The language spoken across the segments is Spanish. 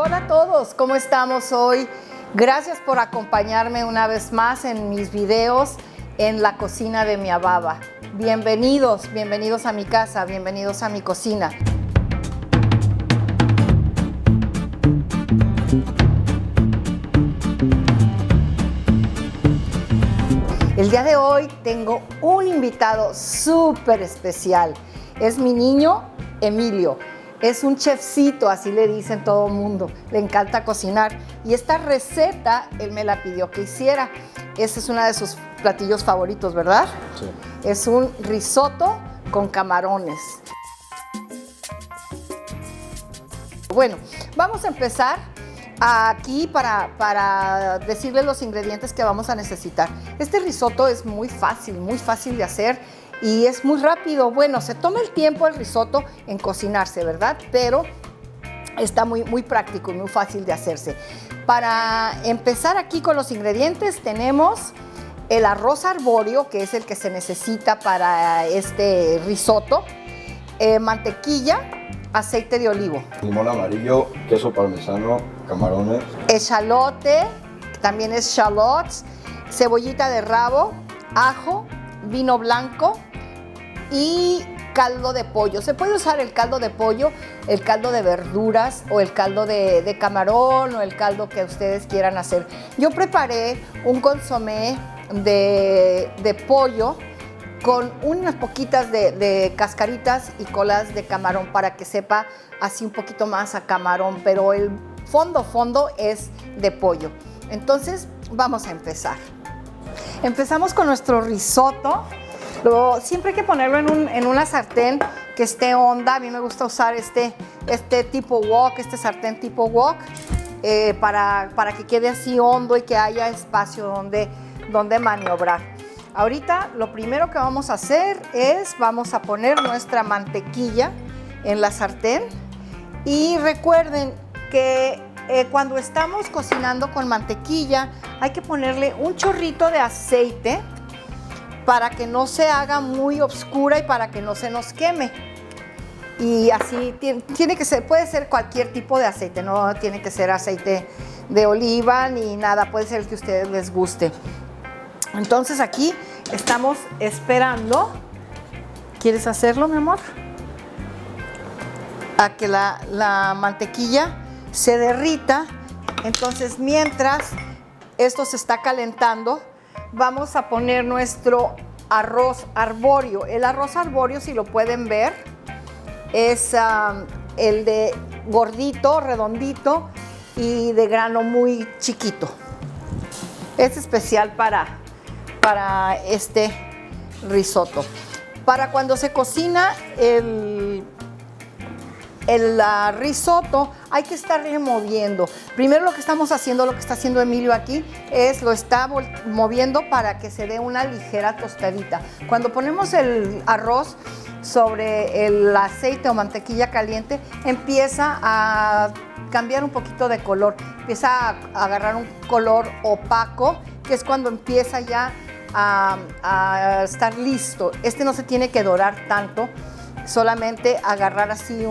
Hola a todos, ¿cómo estamos hoy? Gracias por acompañarme una vez más en mis videos en la cocina de Mia Baba. Bienvenidos, bienvenidos a mi casa, bienvenidos a mi cocina. El día de hoy tengo un invitado súper especial. Es mi niño Emilio. Es un chefcito, así le dicen todo el mundo. Le encanta cocinar. Y esta receta él me la pidió que hiciera. Ese es uno de sus platillos favoritos, ¿verdad? Sí. Es un risotto con camarones. Bueno, vamos a empezar aquí para decirles los ingredientes que vamos a necesitar. Este risotto es muy fácil de hacer y es muy rápido. Bueno, se toma el tiempo el risotto en cocinarse, ¿verdad? Pero está muy práctico y muy fácil de hacerse. Para empezar aquí con los ingredientes tenemos el arroz arbóreo, que es el que se necesita para este risotto, mantequilla, aceite de olivo, Limón amarillo, queso parmesano, camarones, echalote, que también es shallots, cebollita de rabo, ajo, vino blanco y caldo de pollo. Se puede usar el caldo de pollo, el caldo de verduras o el caldo de camarón o el caldo que ustedes quieran hacer. Yo preparé un consomé de pollo con unas poquitas de cascaritas y colas de camarón para que sepa así un poquito más a camarón, pero el fondo es de pollo. Entonces vamos a empezar. Empezamos con nuestro risotto. Siempre hay que ponerlo en una sartén que esté honda. A mí me gusta usar este tipo wok, este sartén tipo wok, para que quede así hondo y que haya espacio donde maniobrar. Ahorita lo primero que vamos a hacer es vamos a poner nuestra mantequilla en la sartén y recuerden que cuando estamos cocinando con mantequilla hay que ponerle un chorrito de aceite para que no se haga muy oscura y para que no se nos queme. Y así tiene que ser, puede ser cualquier tipo de aceite, no tiene que ser aceite de oliva ni nada, puede ser el que a ustedes les guste. Entonces aquí estamos esperando. ¿Quieres hacerlo, mi amor? A que la mantequilla se derrita. Entonces, mientras esto se está calentando, vamos a poner nuestro arroz arbóreo. El arroz arbóreo, si lo pueden ver, es el de gordito, redondito y de grano muy chiquito. Es especial para este risotto. Para cuando se cocina el risotto hay que estar removiendo. Primero lo que estamos haciendo, lo que está haciendo Emilio aquí, es lo está moviendo para que se dé una ligera tostadita. Cuando ponemos el arroz sobre el aceite o mantequilla caliente, empieza a cambiar un poquito de color. Empieza a agarrar un color opaco, que es cuando empieza ya a estar listo. Este no se tiene que dorar tanto, solamente agarrar así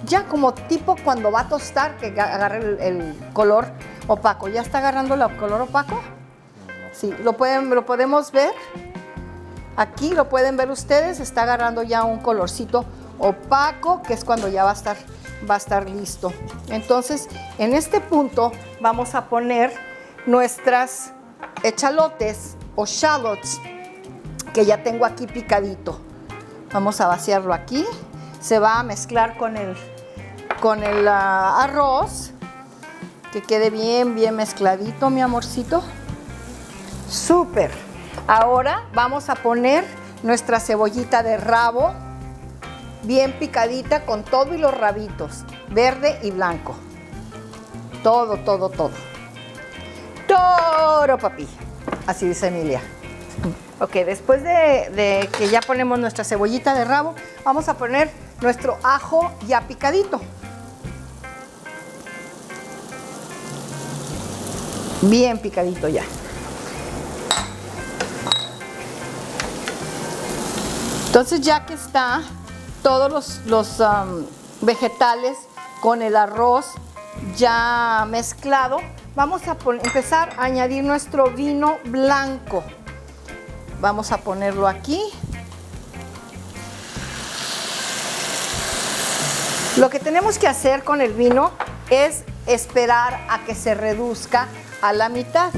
ya como tipo cuando va a tostar, que agarre el color opaco. ¿Ya está agarrando el color opaco? Sí, lo podemos ver. Aquí lo pueden ver ustedes, está agarrando ya un colorcito opaco, que es cuando ya va a estar listo. Entonces, en este punto vamos a poner nuestras echalotes o shallots que ya tengo aquí picadito. Vamos a vaciarlo aquí. Se va a mezclar con el arroz, que quede bien mezcladito, mi amorcito. Súper. Ahora vamos a poner nuestra cebollita de rabo bien picadita con todo y los rabitos, verde y blanco. Todo. Toro, papi. Así dice Emilia. Ok, después de que ya ponemos nuestra cebollita de rabo, vamos a poner nuestro ajo ya picadito. Bien picadito ya. Entonces, ya que está todos los vegetales con el arroz ya mezclado, vamos a empezar a añadir nuestro vino blanco. Vamos a ponerlo aquí. Lo que tenemos que hacer con el vino es esperar a que se reduzca a la mitad.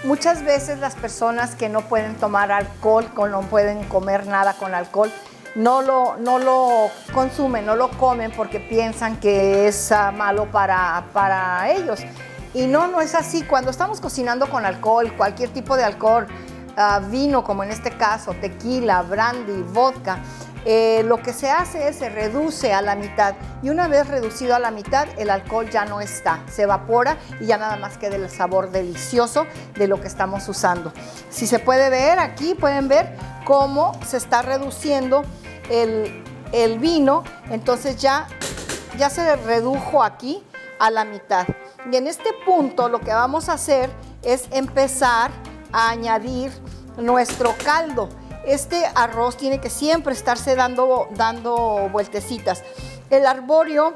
Muchas veces las personas que no pueden tomar alcohol, no pueden comer nada con alcohol, no lo consumen, no lo comen porque piensan que es malo para ellos. Y no es así. Cuando estamos cocinando con alcohol, cualquier tipo de alcohol, vino como en este caso, tequila, brandy, vodka, lo que se hace es se reduce a la mitad, y una vez reducido a la mitad el alcohol ya no está, se evapora y ya nada más queda el sabor delicioso de lo que estamos usando. Si se puede ver aquí, pueden ver cómo se está reduciendo el vino, entonces ya se redujo aquí a la mitad. Y en este punto lo que vamos a hacer es empezar a añadir nuestro caldo. Este arroz tiene que siempre estarse dando vueltecitas. El arbóreo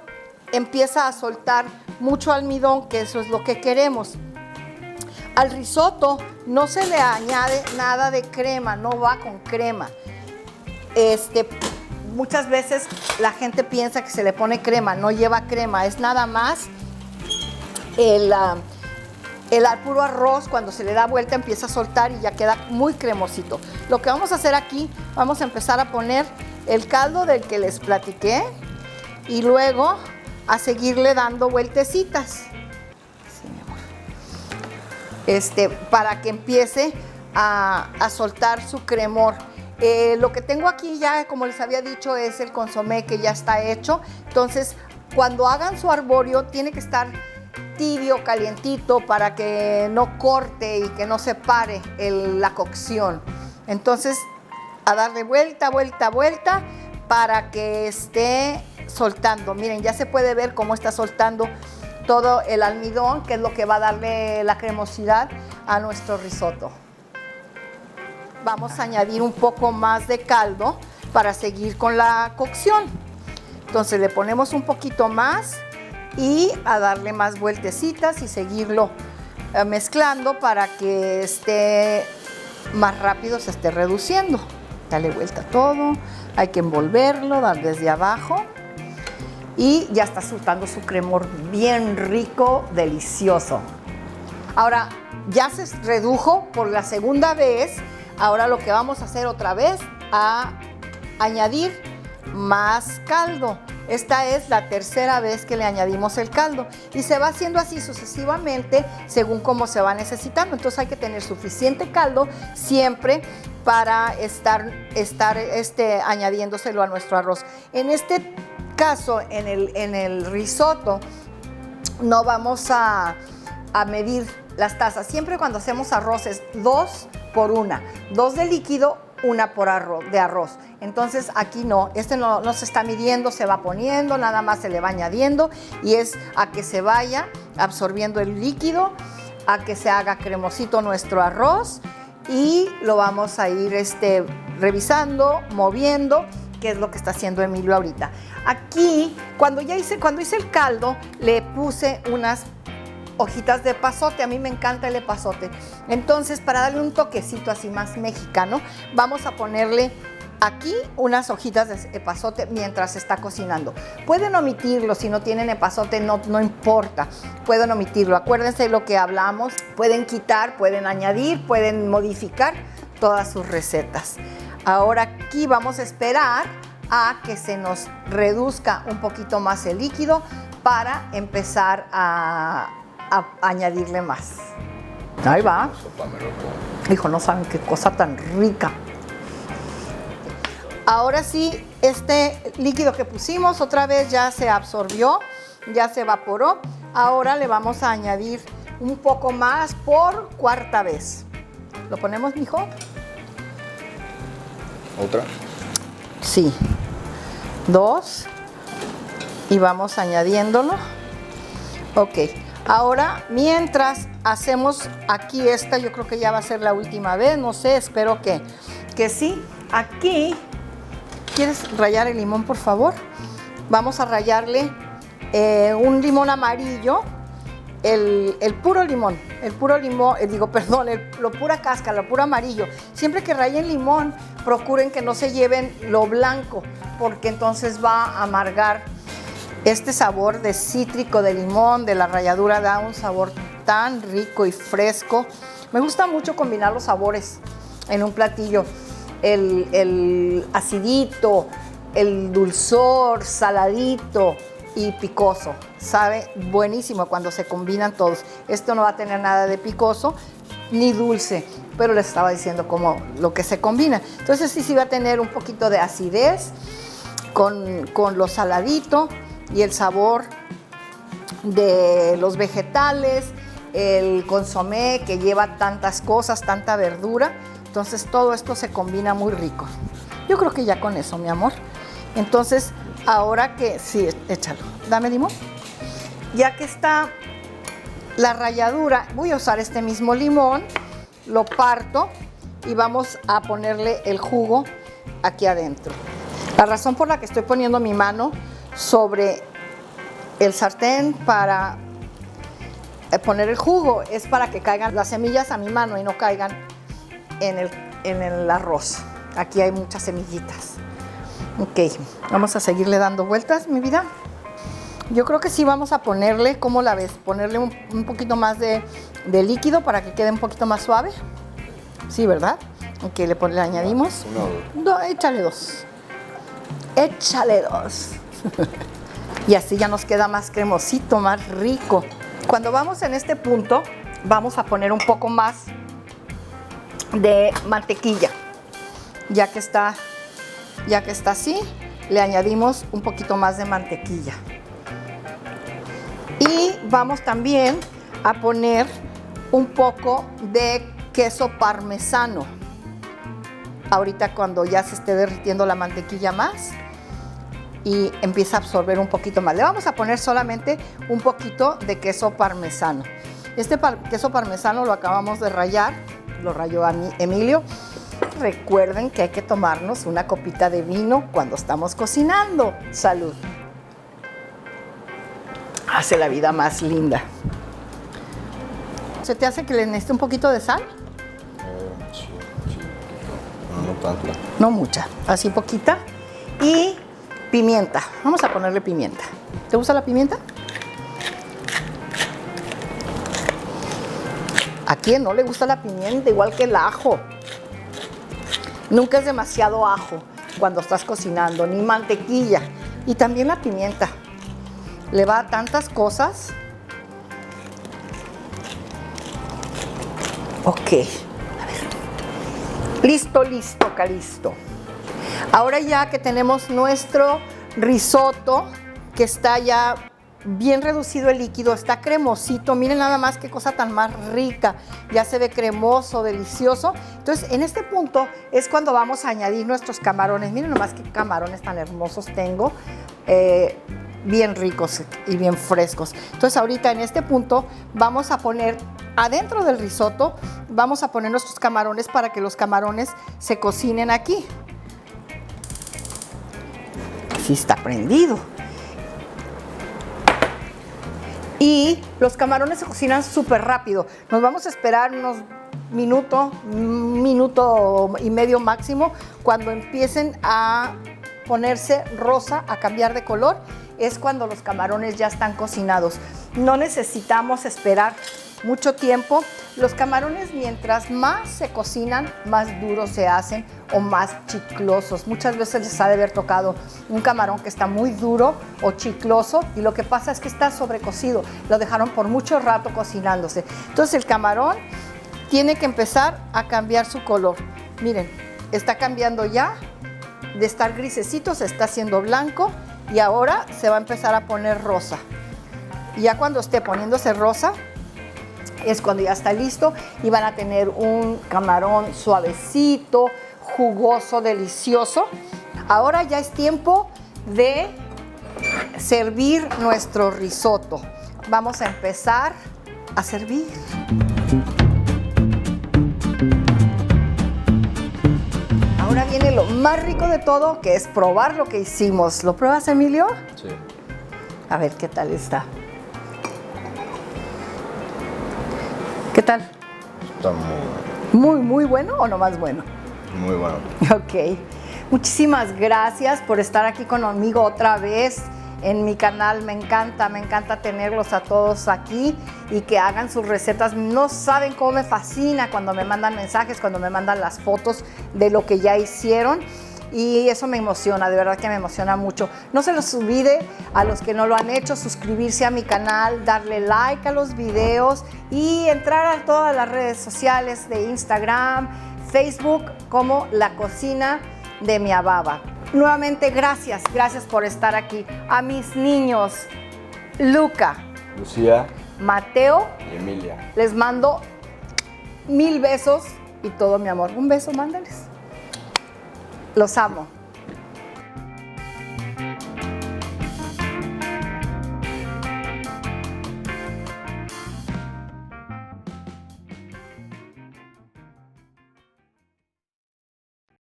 empieza a soltar mucho almidón, que eso es lo que queremos. Al risotto no se le añade nada de crema, no va con crema. Muchas veces la gente piensa que se le pone crema, no lleva crema, es nada más el puro arroz. Cuando se le da vuelta empieza a soltar y ya queda muy cremosito. Lo que vamos a hacer aquí, vamos a empezar a poner el caldo del que les platiqué y luego a seguirle dando vueltecitas. Sí, mi amor. Para que empiece a soltar su cremor. Lo que tengo aquí ya, como les había dicho, es el consomé que ya está hecho. Entonces, cuando hagan su arbóreo, tiene que estar tibio, calientito, para que no corte y que no se pare la cocción. Entonces, a darle vuelta, vuelta, vuelta, para que esté soltando. Miren, ya se puede ver cómo está soltando todo el almidón, que es lo que va a darle la cremosidad a nuestro risotto. Vamos a añadir un poco más de caldo para seguir con la cocción. Entonces le ponemos un poquito más y a darle más vueltecitas y seguirlo mezclando para que esté más rápido, se esté reduciendo. Dale vuelta a todo, hay que envolverlo, dar desde abajo y ya está soltando su cremor bien rico, delicioso. Ahora ya se redujo por la segunda vez. Ahora lo que vamos a hacer otra vez, a añadir más caldo. Esta es la tercera vez que le añadimos el caldo y se va haciendo así sucesivamente según cómo se va necesitando. Entonces hay que tener suficiente caldo siempre para estar añadiéndoselo a nuestro arroz. En este caso, en el risotto, no vamos a medir las tazas. Siempre cuando hacemos arroz es 2 por 1, 2 de líquido, 1 de arroz. Entonces aquí no se está midiendo, se va poniendo, nada más se le va añadiendo y es a que se vaya absorbiendo el líquido, a que se haga cremosito nuestro arroz y lo vamos a ir revisando, moviendo, que es lo que está haciendo Emilio ahorita. Aquí, cuando hice el caldo, le puse unas hojitas de epazote. A mí me encanta el epazote. Entonces, para darle un toquecito así más mexicano, vamos a ponerle aquí unas hojitas de epazote mientras se está cocinando. Pueden omitirlo, si no tienen epazote no importa, pueden omitirlo. Acuérdense de lo que hablamos, pueden quitar, pueden añadir, pueden modificar todas sus recetas. Ahora aquí vamos a esperar a que se nos reduzca un poquito más el líquido para empezar a añadirle más. Ahí va. Hijo, no saben qué cosa tan rica. Ahora sí, este líquido que pusimos otra vez ya se absorbió, ya se evaporó. Ahora le vamos a añadir un poco más por cuarta vez. ¿Lo ponemos, mijo? ¿Otra? Sí. 2. Y vamos añadiéndolo. Ok. Ahora, mientras hacemos aquí esta, yo creo que ya va a ser la última vez, no sé, espero que sí. Aquí, ¿quieres rallar el limón, por favor? Vamos a rallarle un limón amarillo, el puro limón, lo pura cáscara, lo puro amarillo. Siempre que rayen limón, procuren que no se lleven lo blanco, porque entonces va a amargar. Este sabor de cítrico, de limón, de la ralladura da un sabor tan rico y fresco. Me gusta mucho combinar los sabores en un platillo. El acidito, el dulzor, saladito y picoso. Sabe buenísimo cuando se combinan todos. Esto no va a tener nada de picoso ni dulce, pero les estaba diciendo como lo que se combina. Entonces sí va a tener un poquito de acidez con lo saladito y el sabor de los vegetales, el consomé que lleva tantas cosas, tanta verdura. Entonces todo esto se combina muy rico. Yo creo que ya con eso, mi amor. Entonces, ahora que... Sí, échalo. Dame limón. Ya que está la ralladura, voy a usar este mismo limón, lo parto y vamos a ponerle el jugo aquí adentro. La razón por la que estoy poniendo mi mano sobre el sartén para poner el jugo es para que caigan las semillas a mi mano y no caigan en el arroz. Aquí hay muchas semillitas. Ok, vamos a seguirle dando vueltas, mi vida. Yo creo que sí vamos a ponerle, ¿cómo la ves? Ponerle un poquito más de líquido para que quede un poquito más suave. Sí, ¿verdad? Ok, le añadimos. Échale dos. Échale dos. Y así ya nos queda más cremosito, más rico. Cuando vamos en este punto, vamos a poner un poco más de mantequilla. Ya que está así, le añadimos un poquito más de mantequilla. Y vamos también a poner un poco de queso parmesano. Ahorita cuando ya se esté derritiendo la mantequilla más y empieza a absorber un poquito más. Le vamos a poner solamente un poquito de queso parmesano. Este queso parmesano lo acabamos de rallar, lo ralló Emilio. Recuerden que hay que tomarnos una copita de vino cuando estamos cocinando. Salud. Hace la vida más linda. ¿Se te hace que le necesite un poquito de sal? Sí. No tanto. No mucha, así poquita. Y pimienta. Vamos a ponerle pimienta. ¿Te gusta la pimienta? ¿A quién no le gusta la pimienta? Igual que el ajo. Nunca es demasiado ajo cuando estás cocinando, ni mantequilla. Y también la pimienta. Le va a tantas cosas. Ok. A ver. Listo, Calisto. Ahora ya que tenemos nuestro risotto, que está ya bien reducido el líquido, está cremosito. Miren nada más qué cosa tan más rica. Ya se ve cremoso, delicioso. Entonces, en este punto es cuando vamos a añadir nuestros camarones. Miren nomás qué camarones tan hermosos tengo. Bien ricos y bien frescos. Entonces, ahorita en este punto vamos a poner adentro del risotto, vamos a poner nuestros camarones para que los camarones se cocinen aquí. Sí está prendido. Y los camarones se cocinan súper rápido. Nos vamos a esperar unos un minuto y medio máximo. Cuando empiecen a ponerse rosa, a cambiar de color, es cuando los camarones ya están cocinados. No necesitamos esperar mucho tiempo. Los camarones, mientras más se cocinan, más duros se hacen o más chiclosos. Muchas veces les ha de haber tocado un camarón que está muy duro o chicloso y lo que pasa es que está sobrecocido. Lo dejaron por mucho rato cocinándose. Entonces el camarón tiene que empezar a cambiar su color. Miren, está cambiando ya. De estar grisecito se está haciendo blanco y ahora se va a empezar a poner rosa. Y ya cuando esté poniéndose rosa es cuando ya está listo y van a tener un camarón suavecito, jugoso, delicioso. Ahora ya es tiempo de servir nuestro risotto. Vamos a empezar a servir. Ahora viene lo más rico de todo, que es probar lo que hicimos. ¿Lo pruebas, Emilio? Sí. A ver qué tal está. ¿Qué tal? Está muy Muy bueno o no más bueno. bueno. Muy bueno. Ok. Muchísimas gracias por estar aquí conmigo otra vez en mi canal. Me encanta tenerlos a todos aquí y que hagan sus recetas. No saben cómo me fascina cuando me mandan mensajes, cuando me mandan las fotos de lo que ya hicieron. Y eso me emociona, de verdad que me emociona mucho. No se los olvide a los que no lo han hecho, suscribirse a mi canal, darle like a los videos y entrar a todas las redes sociales de Instagram, Facebook, como La Cocina de Mia Baba. Nuevamente, gracias por estar aquí. A mis niños, Luca, Lucía Mateo, y Emilia. les mando 1000 besos y todo mi amor. Un beso, mándales. Los amo.